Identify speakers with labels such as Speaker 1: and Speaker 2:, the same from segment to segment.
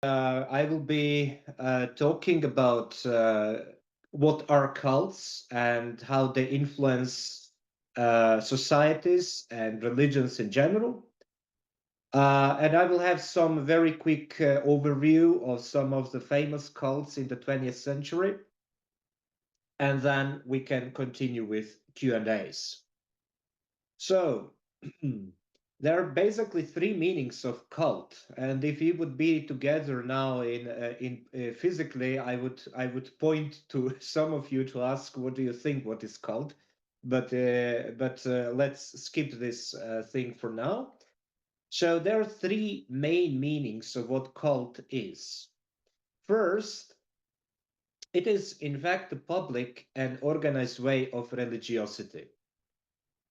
Speaker 1: I will be talking about what are cults and how they influence societies and religions in general. And I will have some very quick overview of some of the famous cults in the 20th century, and then we can continue with Q&As. So, there are basically three meanings of cult, and if we would be together now in physically, I would point to some of you to ask, what do you think? What is cult? But let's skip this thing for now. So there are three main meanings of what cult is. First, it is in fact a public and organized way of religiosity.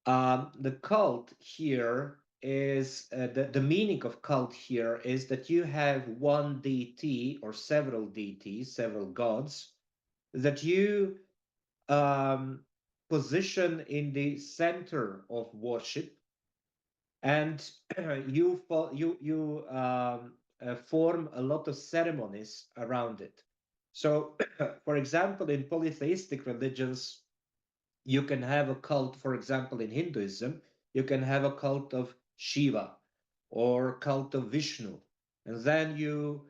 Speaker 1: The cult here is the meaning of cult here is that you have one deity or several deities, several gods that you um, position in the center of worship, and you form a lot of ceremonies around it. So, for example, in polytheistic religions, you can have a cult, for example, in Hinduism, you can have a cult of Shiva or cult of Vishnu, and then you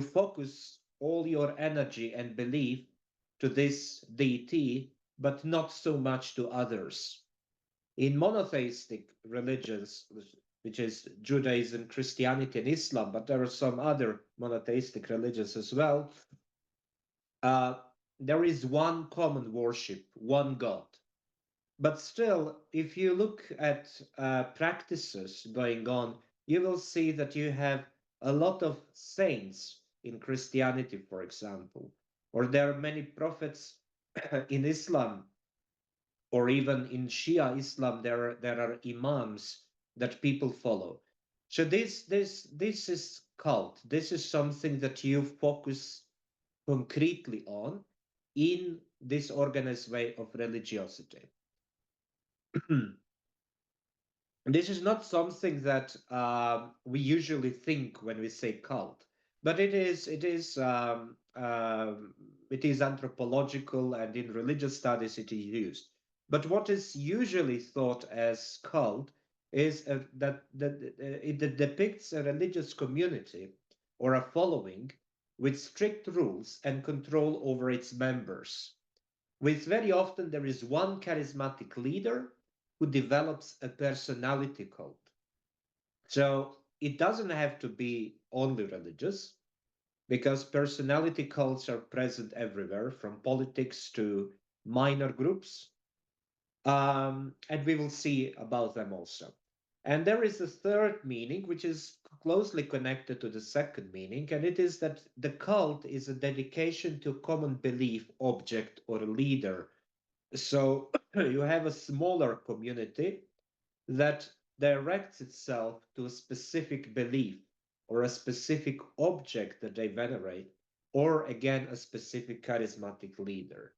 Speaker 1: focus all your energy and belief to this deity, but not so much to others. In monotheistic religions, which is Judaism, Christianity, and Islam, but there are some other monotheistic religions as well, uh, there is one common worship, one God. But still, if you look at practices going on, you will see that you have a lot of saints in Christianity, for example, or there are many prophets in Islam, or even in Shia Islam, there are imams that people follow. So this is cult. This is something that you focus concretely on in this organized way of religiosity. This is not something that we usually think when we say cult, but it is anthropological, and in religious studies it is used. But what is usually thought as cult is that it depicts a religious community or a following with strict rules and control over its members. With very often there is one charismatic leader who develops a personality cult. So it doesn't have to be only religious, because personality cults are present everywhere, from politics to minor groups. And we will see about them also. And there is a third meaning, which is closely connected to the second meaning, and it is that the cult is a dedication to a common belief, object, or leader. So you have a smaller community that directs itself to a specific belief or a specific object that they venerate, or again, a specific charismatic leader.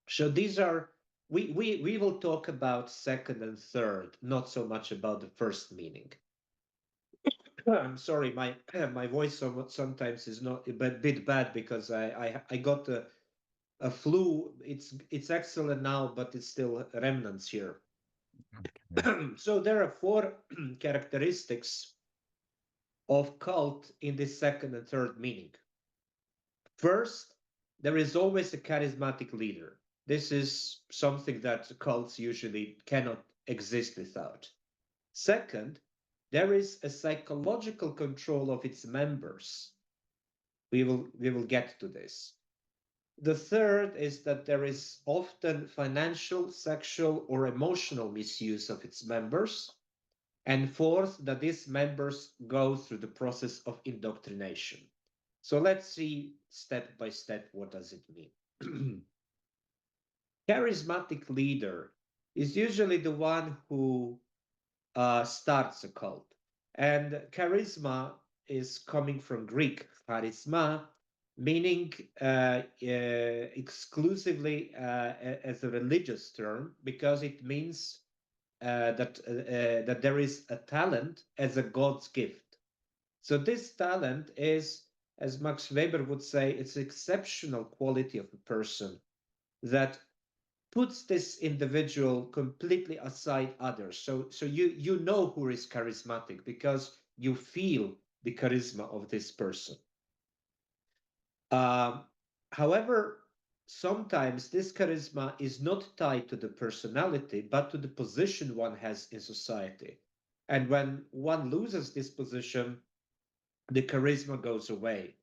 Speaker 1: So these are, we will talk about second and third, not so much about the first meaning. I'm sorry, my my voice sometimes is not a bit bad, because I got a flu. It's excellent now, but it's still remnants here.
Speaker 2: Okay.
Speaker 1: So there are four characteristics of cult in this second and third meaning. First, there is always a charismatic leader. This is something that cults usually cannot exist without. Second, there is a psychological control of its members. We will get to this. The third is that there is often financial, sexual, or emotional misuse of its members. And fourth, that these members go through the process of indoctrination. So let's see step by step, what does it mean? Charismatic leader is usually the one who starts a cult. And charisma is coming from Greek charisma, meaning exclusively as a religious term, because it means that there is a talent as a God's gift. So this talent is as Max Weber would say, it's exceptional quality of a person that puts this individual completely aside others. So you know who is charismatic because you feel the charisma of this person. Um, However, sometimes this charisma is not tied to the personality, but to the position one has in society. And when one loses this position, the charisma goes away.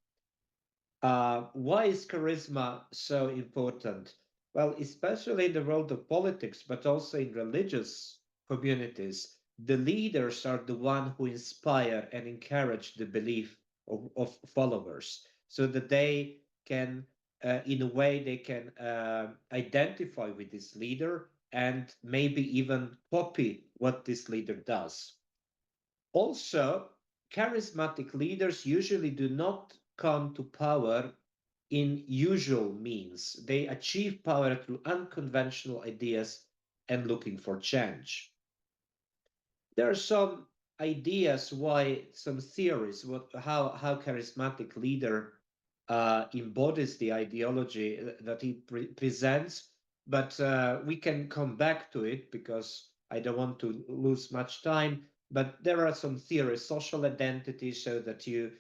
Speaker 1: Why is charisma so important? Well, especially in the world of politics, but also in religious communities, the leaders are the one who inspire and encourage the belief of followers, so that they can, in a way, they can identify with this leader and maybe even copy what this leader does. Also, charismatic leaders usually do not come to power in usual means. They achieve power through unconventional ideas and looking for change. There are some ideas why, some theories, how charismatic leader embodies the ideology that he presents, but we can come back to it because I don't want to lose much time. But there are some theories, social identity, so that you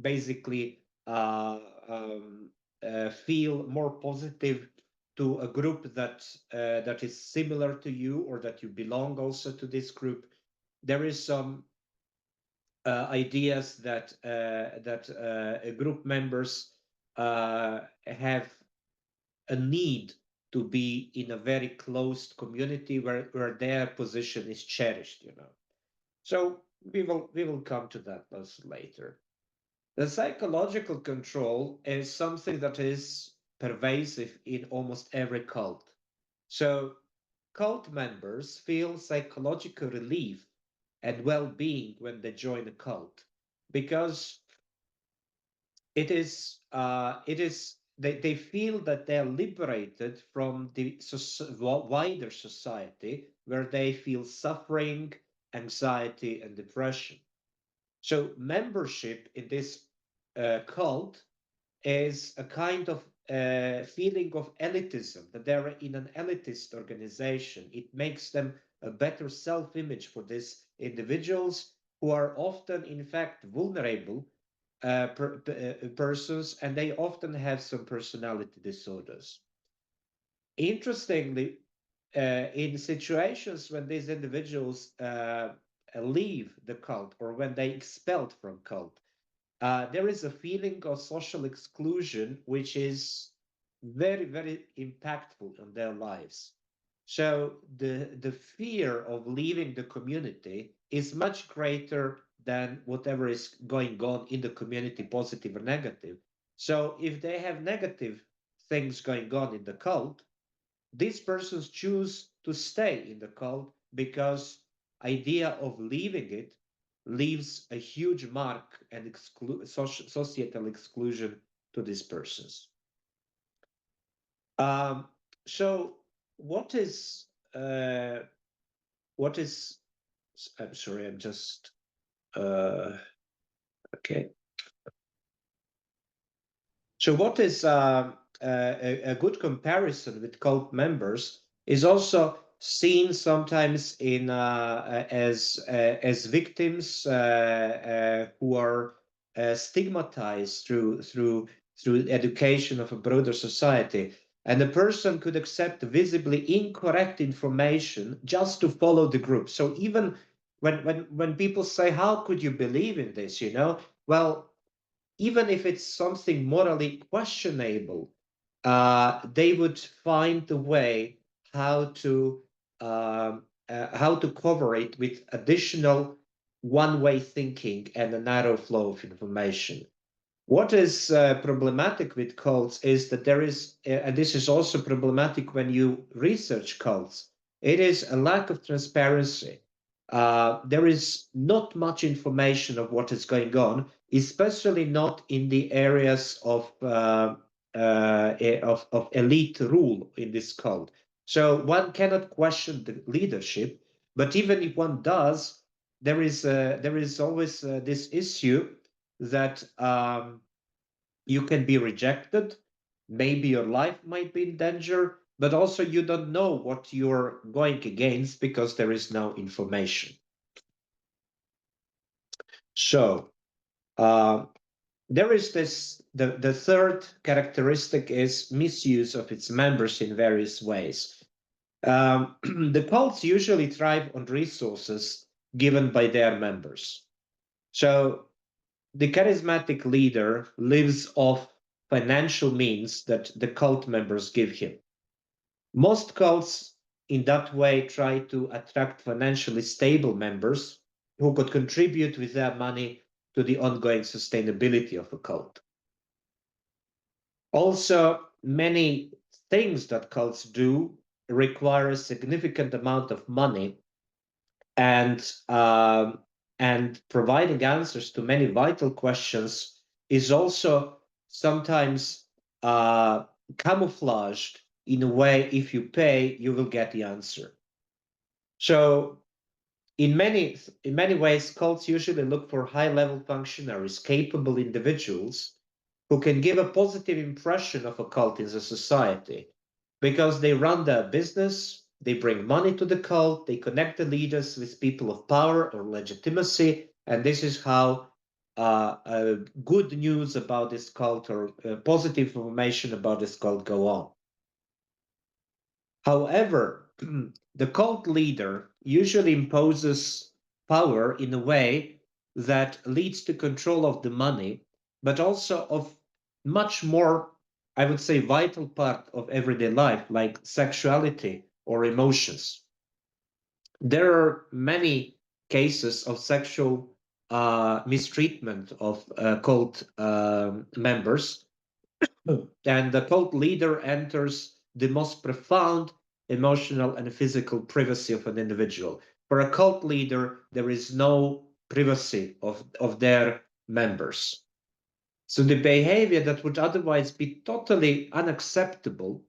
Speaker 1: basically feel more positive to a group that is similar to you, or that you belong also to this group. There is some ideas that group members have a need to be in a very closed community where their position is cherished, you know. So we will come to that also later. The psychological control is something that is pervasive in almost every cult. So cult members feel psychological relief and well-being when they join a cult, because they feel that they are liberated from the wider society, where they feel suffering, anxiety, and depression. So membership in this cult is a kind of feeling of elitism, that they're in an elitist organization. It makes them a better self-image for these individuals, who are often, in fact, vulnerable persons, and they often have some personality disorders. Interestingly, in situations when these individuals leave the cult, or when they expelled from cult, there is a feeling of social exclusion which is very, very impactful on their lives. So the fear of leaving the community is much greater than whatever is going on in the community, positive or negative. So if they have negative things going on in the cult, these persons choose to stay in the cult, because idea of leaving it leaves a huge mark and societal exclusion to these persons. Um, so what is uh, what is I'm sorry, I'm just okay. So what is a good comparison with cult members is also seen sometimes in as victims who are stigmatized through education of a broader society. And a person could accept visibly incorrect information just to follow the group. So even when people say, "How could you believe in this?" You know, well, even if it's something morally questionable, they would find a way how to cover it with additional one-way thinking and a narrow flow of information. What is problematic with cults is that there is, and this is also problematic when you research cults, it is a lack of transparency. There is not much information of what is going on, especially not in the areas of elite rule in this cult. So one cannot question the leadership, but even if one does, there is always this issue that you can be rejected. Maybe your life might be in danger, but also you don't know what you're going against because there is no information. So there is this, the third characteristic is misuse of its members in various ways. The cults usually thrive on resources given by their members. So the charismatic leader lives off financial means that the cult members give him. Most cults, in that way, try to attract financially stable members who could contribute with their money to the ongoing sustainability of a cult. Also, many things that cults do require a significant amount of money, and and providing answers to many vital questions is also sometimes camouflaged in a way. If you pay, you will get the answer. So in many ways, cults usually look for high-level functionaries, capable individuals who can give a positive impression of a cult in the society because they run their business, they bring money to the cult, they connect the leaders with people of power or legitimacy, and this is how good news about this cult or positive information about this cult go on. However, the cult leader usually imposes power in a way that leads to control of the money, but also of much more, I would say, vital part of everyday life, like sexuality or emotions. There are many cases of sexual mistreatment of cult members, and the cult leader enters the most profound emotional and physical privacy of an individual. For a cult leader, there is no privacy of their members. So the behavior that would otherwise be totally unacceptable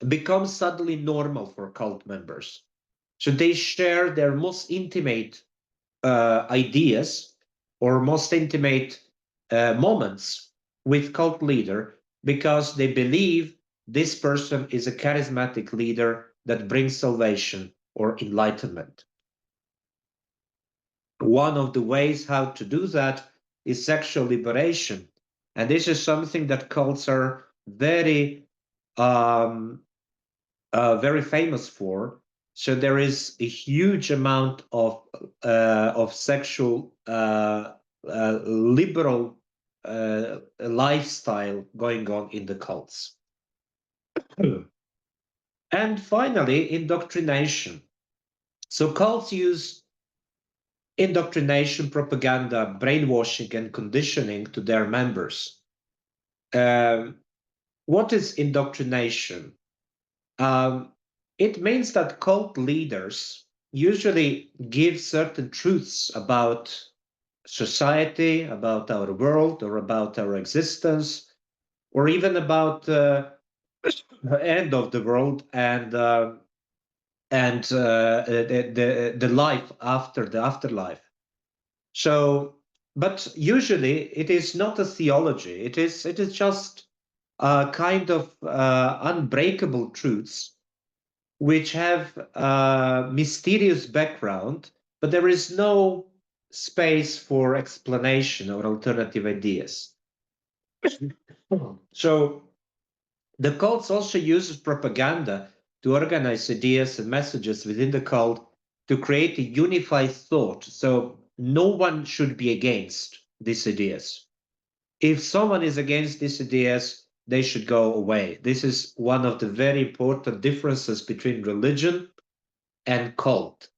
Speaker 1: becomes suddenly normal for cult members. So they share their most intimate ideas or most intimate moments with cult leader because they believe this person is a charismatic leader that brings salvation or enlightenment. One of the ways how to do that is sexual liberation, and this is something that cults are um, very famous for. So there is a huge amount of sexual liberal lifestyle going on in the cults. And finally, indoctrination. So cults use indoctrination, propaganda, brainwashing, and conditioning to their members. What is indoctrination? It means that cult leaders usually give certain truths about society, about our world, or about our existence, or even about the end of the world and the life after the afterlife. So, but usually it is not a theology. It is just a kind of unbreakable truths which have a mysterious background, but there is no space for explanation or alternative ideas. So the cults also uses propaganda to organize ideas and messages within the cult to create a unified thought. So no one should be against these ideas. If someone is against these ideas, they should go away. This is one of the very important differences between religion and cult.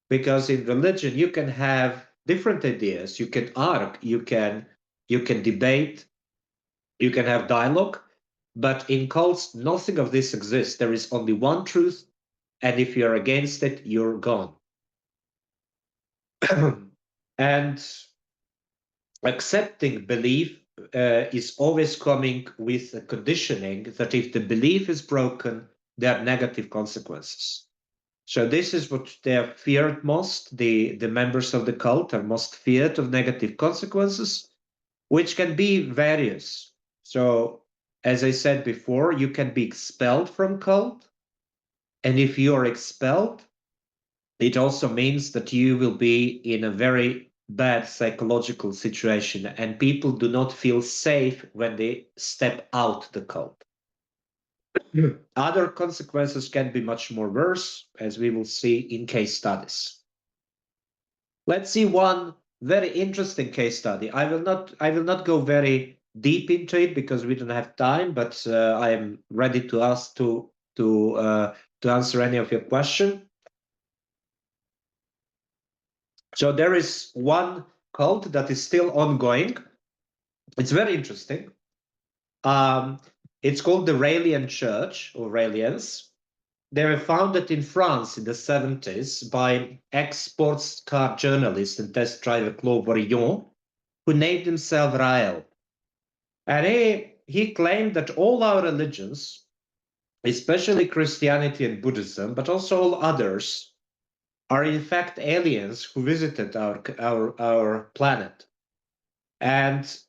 Speaker 1: Because in religion, you can have different ideas, you can argue, you can debate, you can have dialogue, but in cults, nothing of this exists. There is only one truth, and if you're against it, you're gone. And accepting belief is always coming with a conditioning that if the belief is broken, there are negative consequences. So this is what they are feared most. The members of the cult are most feared of negative consequences. which can be various. So, as I said before, you can be expelled from cult. And if you are expelled, it also means that you will be in a very bad psychological situation, and people do not feel safe when they step out the cult. Other consequences can be much more worse, as we will see in case studies. Let's see one very interesting case study. I will not go very deep into it because we don't have time, but I am ready to ask to answer any of your question. So there is one cult that is still ongoing. It's very interesting. It's called the Raelian Church, or Raelians. They were founded in France in the 70s by ex-sports car journalist and test driver Claude Varillon, who named himself Rael. And he claimed that all our religions, especially Christianity and Buddhism, but also all others, are in fact aliens who visited our planet. And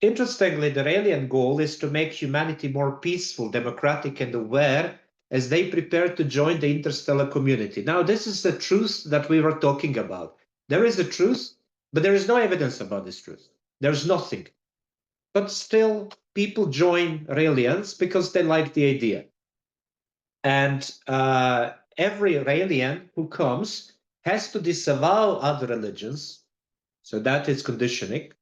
Speaker 1: interestingly, the alien goal is to make humanity more peaceful, democratic, and aware as they prepare to join the interstellar community. Now, this is the truth that we were talking about. There is a truth, but there is no evidence about this truth. There's nothing. But still, people join Raelians because they like the idea. And every Raelian who comes has to disavow other religions. So that is conditioning.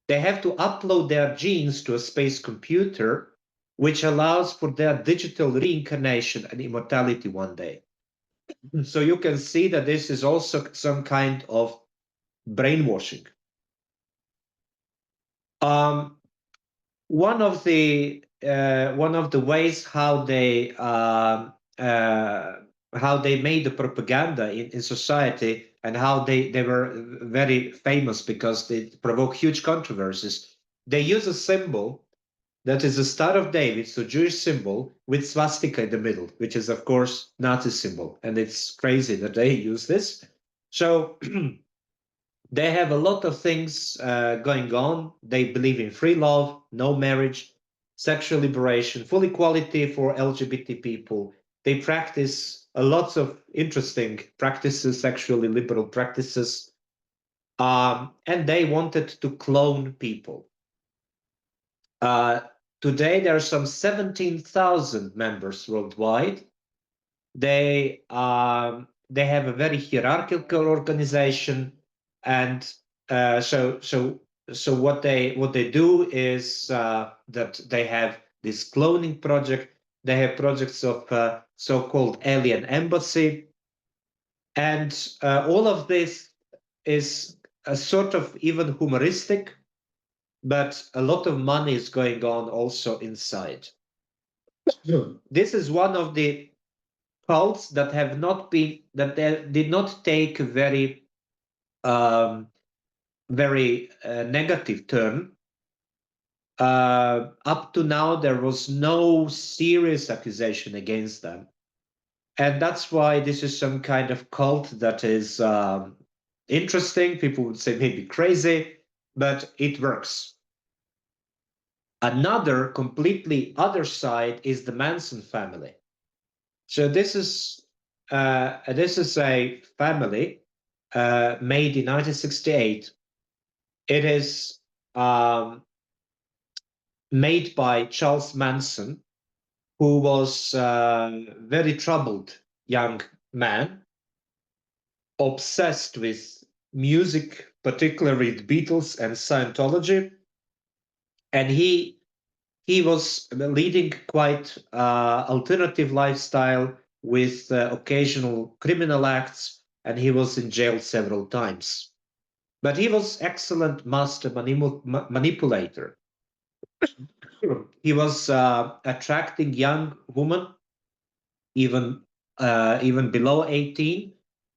Speaker 1: They have to upload their genes to a space computer, which allows for their digital reincarnation and immortality one day. So you can see that this is also some kind of brainwashing. One of the ways how they made the propaganda in society, and how they were very famous because they provoke huge controversies. They use a symbol that is the Star of David, so Jewish symbol, with swastika in the middle, which is of course Nazi symbol, and it's crazy that they use this. So they have a lot of things going on. They believe in free love, no marriage, sexual liberation, full equality for LGBT people. They practice a lot of interesting practices, sexually liberal practices, and they wanted to clone people. Today, there are some 17,000 members worldwide. They have a very hierarchical organization, and so what they do is that they have this cloning project. They have projects of so-called alien embassy, and all of this is a sort of even humoristic, but a lot of money is going on also inside. This is one of the cults that have not been, that they did not take a very negative turn. Up to now, there was no serious accusation against them. And that's why this is some kind of cult that is interesting. People would say maybe crazy, but it works. Another completely other side is the Manson family. So this is a family made in 1968. It is made by Charles Manson, who was a very troubled young man, obsessed with music, particularly the Beatles and Scientology, and he was leading quite alternative lifestyle with occasional criminal acts, and he was in jail several times. But he was excellent master manipulator. He was attracting young women, even below 18,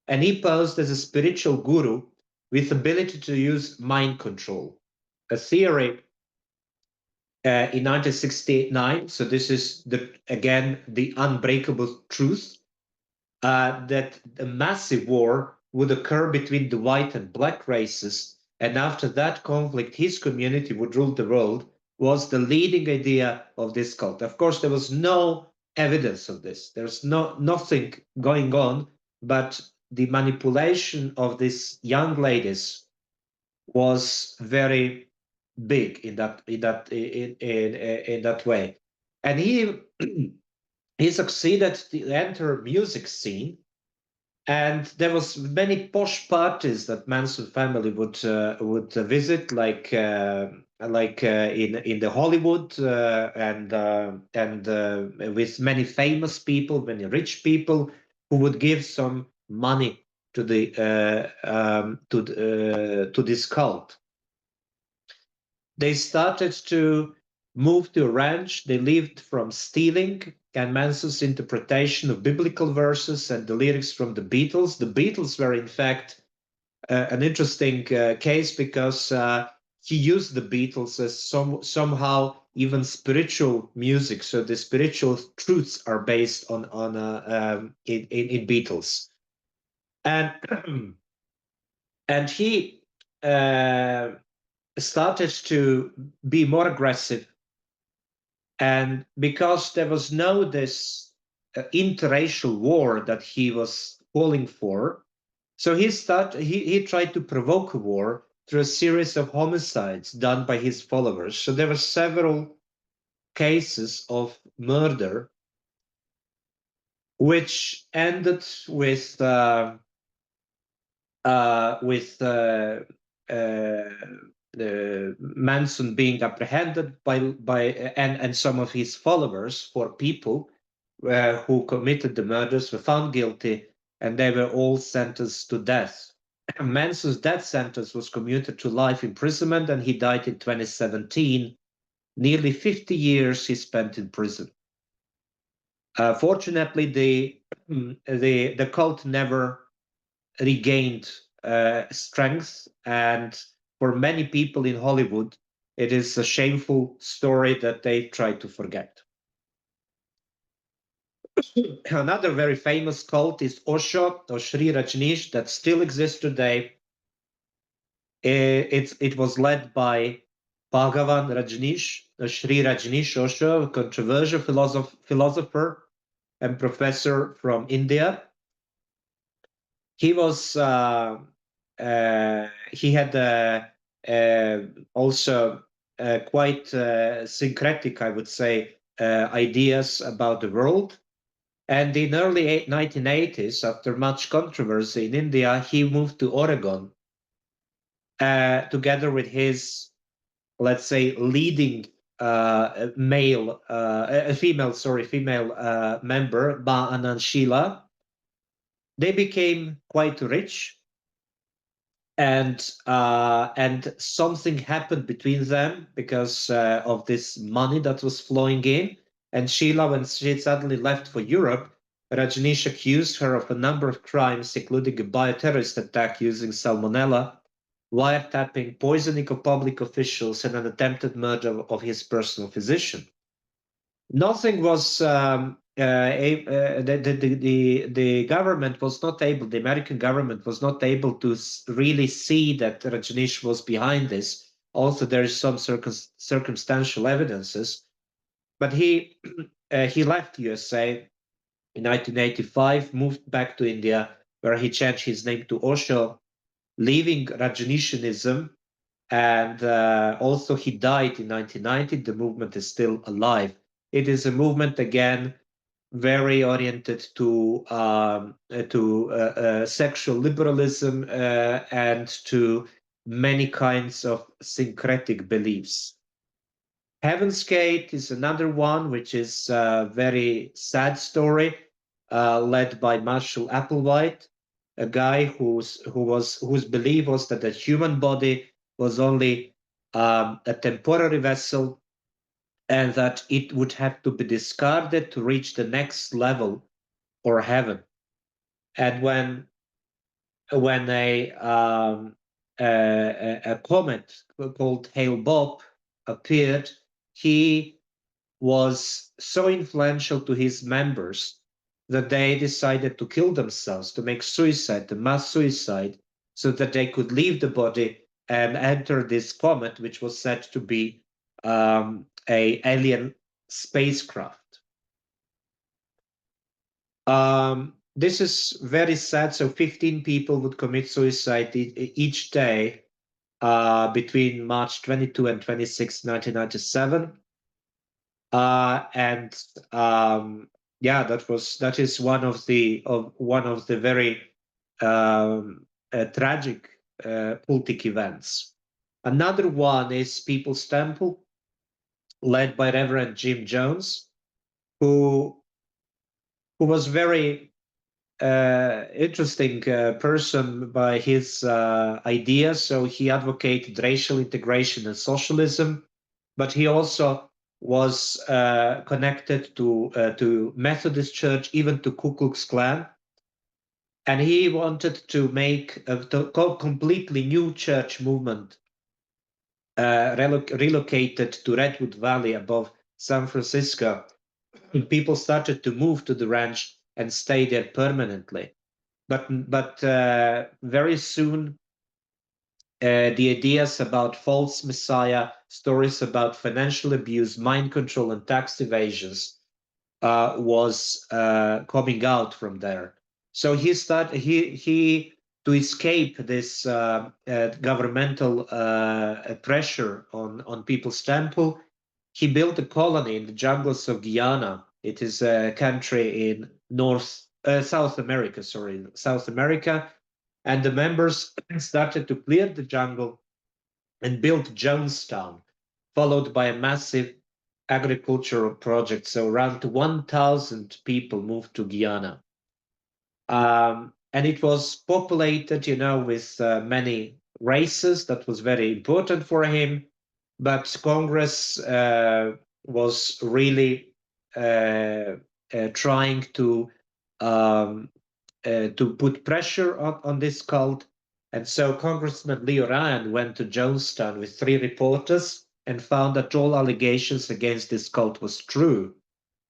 Speaker 1: and he posed as a spiritual guru with ability to use mind control, a theory in 1969. So this is again the unbreakable truth that a massive war would occur between the white and black races, and after that conflict, his community would rule the world, was the leading idea of this cult. Of course, there was no evidence of this. There's nothing going on, but the manipulation of these young ladies was very big in that way, and he succeeded to enter music scene, and there was many posh parties that Manson family would visit, in the Hollywood, and with many famous people, many rich people who would give some money to this cult. They started to move to a ranch. They lived from stealing and Manson's interpretation of biblical verses and the lyrics from the Beatles. The Beatles were, in fact, an interesting case because he used the Beatles as somehow even spiritual music. So the spiritual truths are based on in Beatles, and and he started to be more aggressive, and because there was no this interracial war that he was calling for, so he tried to provoke a war through a series of homicides done by his followers. So there were several cases of murder which ended with Manson being apprehended and some of his followers, 4 people who committed the murders, were found guilty, and they were all sentenced to death. Manson's death sentence was commuted to life imprisonment, and he died in 2017. Nearly 50 years he spent in prison. Fortunately, the cult never regained strength, and for many people in Hollywood, it is a shameful story that they try to forget. Another very famous cult is Osho or Sri Rajneesh that still exists today. It was led by Bhagavan Rajneesh, Sri Rajneesh Osho, a controversial philosopher and professor from India. He was he had also quite syncretic, I would say, ideas about the world. And in early 1980s, after much controversy in India, he moved to Oregon together with his, let's say, leading female member, Ba Anand Sheila. They became quite rich, and something happened between them because of this money that was flowing in. And Sheila, when she suddenly left for Europe, Rajneesh accused her of a number of crimes, including a bioterrorist attack using salmonella, wiretapping, poisoning of public officials, and an attempted murder of his personal physician. Nothing was the government was not able, the American government was not able to really see that Rajneesh was behind this. Also, there is some circumstantial evidences, but he left USA in 1985, moved back to India, where he changed his name to Osho, leaving Rajneeshanism, and also he died in 1990. The movement is still alive. It is a movement, again, very oriented to sexual liberalism and to many kinds of syncretic beliefs. Heaven's Gate is another one, which is a very sad story, led by Marshall Applewhite, a guy whose belief was that the human body was only a temporary vessel, and that it would have to be discarded to reach the next level, or heaven. And when a comet called Hale-Bopp appeared, he was so influential to his members that they decided to kill themselves, to make suicide, to mass suicide, so that they could leave the body and enter this comet, which was said to be a alien spacecraft. This is very sad. So 15 people would commit suicide each day between March 22 and 26, 1997. And yeah, that is one of the very tragic cultic events. Another one is People's Temple, led by Reverend Jim Jones, who was very interesting person by his ideas. So he advocated racial integration and socialism, but he also was connected to Methodist Church, even to Ku Klux Klan, and he wanted to make a completely new church movement relocated to Redwood Valley above San Francisco. And people started to move to the ranch and stay there permanently. But very soon, the ideas about false messiah, stories about financial abuse, mind control, and tax evasions was coming out from there. So he to escape this governmental pressure on People's Temple, he built a colony in the jungles of Guyana. It is a country in South America, South America, and the members started to clear the jungle and built Jonestown, followed by a massive agricultural project. So around 1,000 people moved to Guyana. And it was populated, with many races. That was very important for him. But Congress was really trying to put pressure on this cult. And so Congressman Leo Ryan went to Jonestown with 3 reporters and found that all allegations against this cult was true.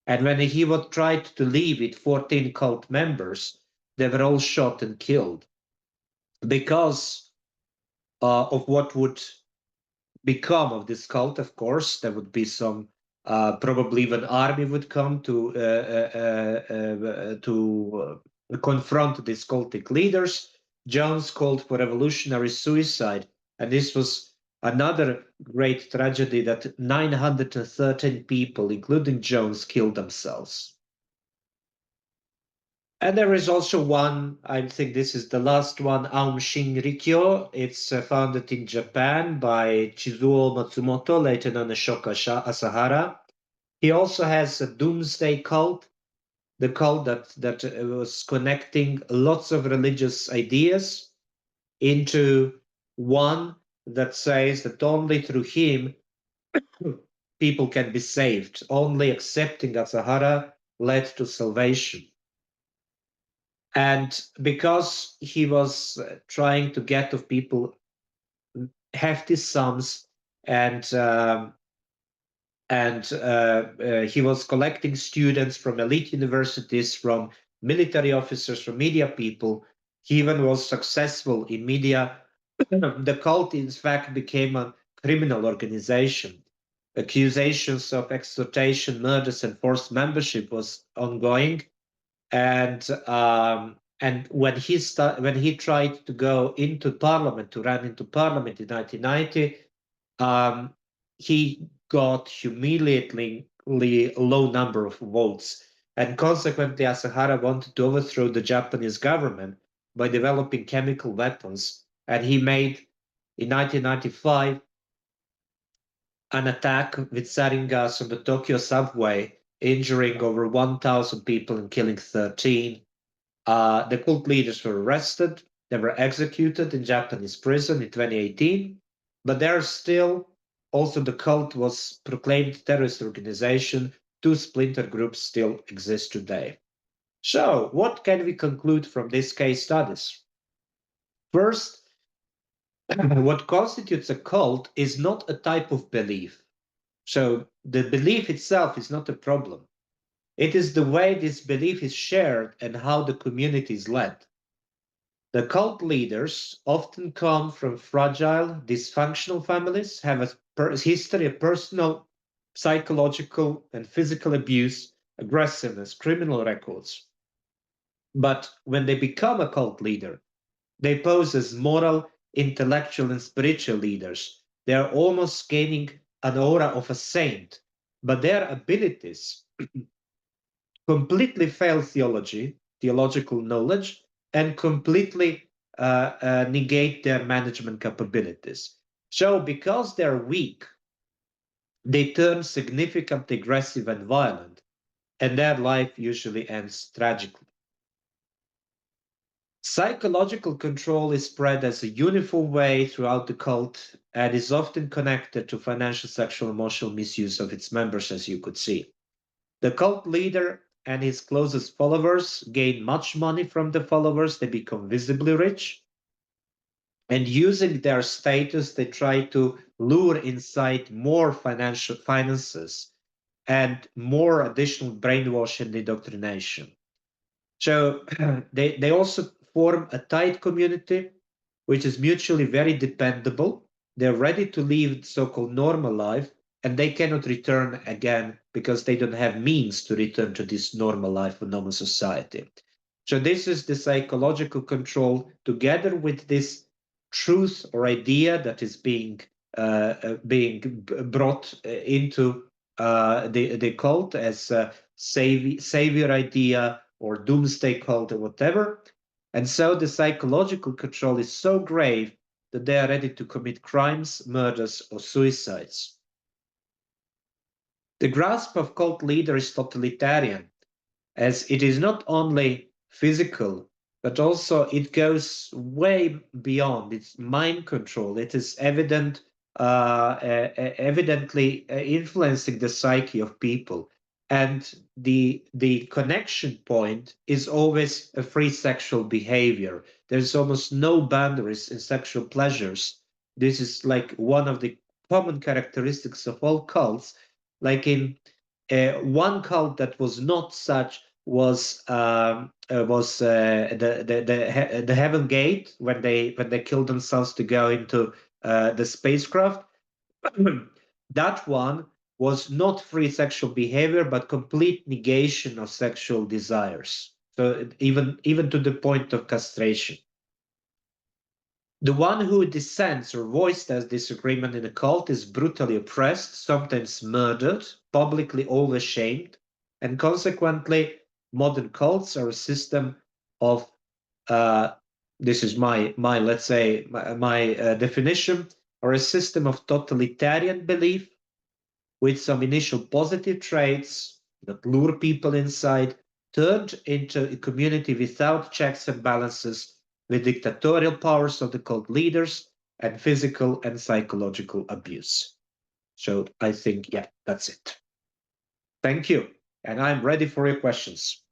Speaker 1: And when he would try to leave with 14 cult members, they were all shot and killed because of what would become of this cult. Of course, there would be some probably even army would come to confront these cultic leaders. Jones called for revolutionary suicide, and this was another great tragedy that 913 people, including Jones, killed themselves. And there is also one, I think this is the last one, Aum Shinrikyo. It's founded in Japan by Chizuo Matsumoto, later known as Shoka Asahara. He also has a doomsday cult, the cult that was connecting lots of religious ideas into one that says that only through him people can be saved. Only accepting Asahara led to salvation. And because he was trying to get of people hefty sums, and he was collecting students from elite universities, from military officers, from media people. He even was successful in media. The cult, in fact, became a criminal organization. Accusations of exploitation, murders, and forced membership was ongoing. And when he tried to go into parliament, to run into parliament in 1990, he got humiliatingly low number of votes, and consequently Asahara wanted to overthrow the Japanese government by developing chemical weapons, and he made in 1995 an attack with sarin gas on the Tokyo subway, injuring over 1,000 people and killing 13. The cult leaders were arrested. They were executed in Japanese prison in 2018. But there are still, also the cult was proclaimed terrorist organization. 2 splinter groups still exist today. So what can we conclude from these case studies? First, what constitutes a cult is not a type of belief. So the belief itself is not a problem. It is the way this belief is shared and how the community is led. The cult leaders often come from fragile, dysfunctional families, have a history of personal, psychological, and physical abuse, aggressiveness, criminal records. But when they become a cult leader, they pose as moral, intellectual, and spiritual leaders. They are almost gaining an aura of a saint, but their abilities completely fail theology, theological knowledge, and completely negate their management capabilities. So, because they're weak, they turn significantly aggressive and violent, and their life usually ends tragically. Psychological control is spread as a uniform way throughout the cult and is often connected to financial, sexual, emotional misuse of its members, as you could see. The cult leader and his closest followers gain much money from the followers. They become visibly rich. And using their status, they try to lure inside more finances and more additional brainwash and indoctrination. So they also form a tight community, which is mutually very dependable. They're ready to live so-called normal life, and they cannot return again because they don't have means to return to this normal life or normal society. So this is the psychological control together with this truth or idea that is being brought into the cult as a savior idea or doomsday cult or whatever. And so the psychological control is so grave that they are ready to commit crimes, murders, or suicides. The grasp of cult leader is totalitarian, as it is not only physical, but also it goes way beyond. It's mind control. It is evidently influencing the psyche of people. And the connection point is always a free sexual behavior. There's almost no boundaries in sexual pleasures. This is like one of the common characteristics of all cults. Like in one cult that was not such was the Heaven Gate when they killed themselves to go into the spacecraft. That one was not free sexual behavior, but complete negation of sexual desires. So even to the point of castration. The one who dissents or voiced as disagreement in a cult is brutally oppressed, sometimes murdered, publicly always shamed, and consequently, modern cults are a system of this is my let's say my definition, or a system of totalitarian belief with some initial positive traits that lure people inside, turned into a community without checks and balances, with dictatorial powers of the cult leaders and physical and psychological abuse. So I think, yeah, that's it. Thank you. And I'm ready for your questions.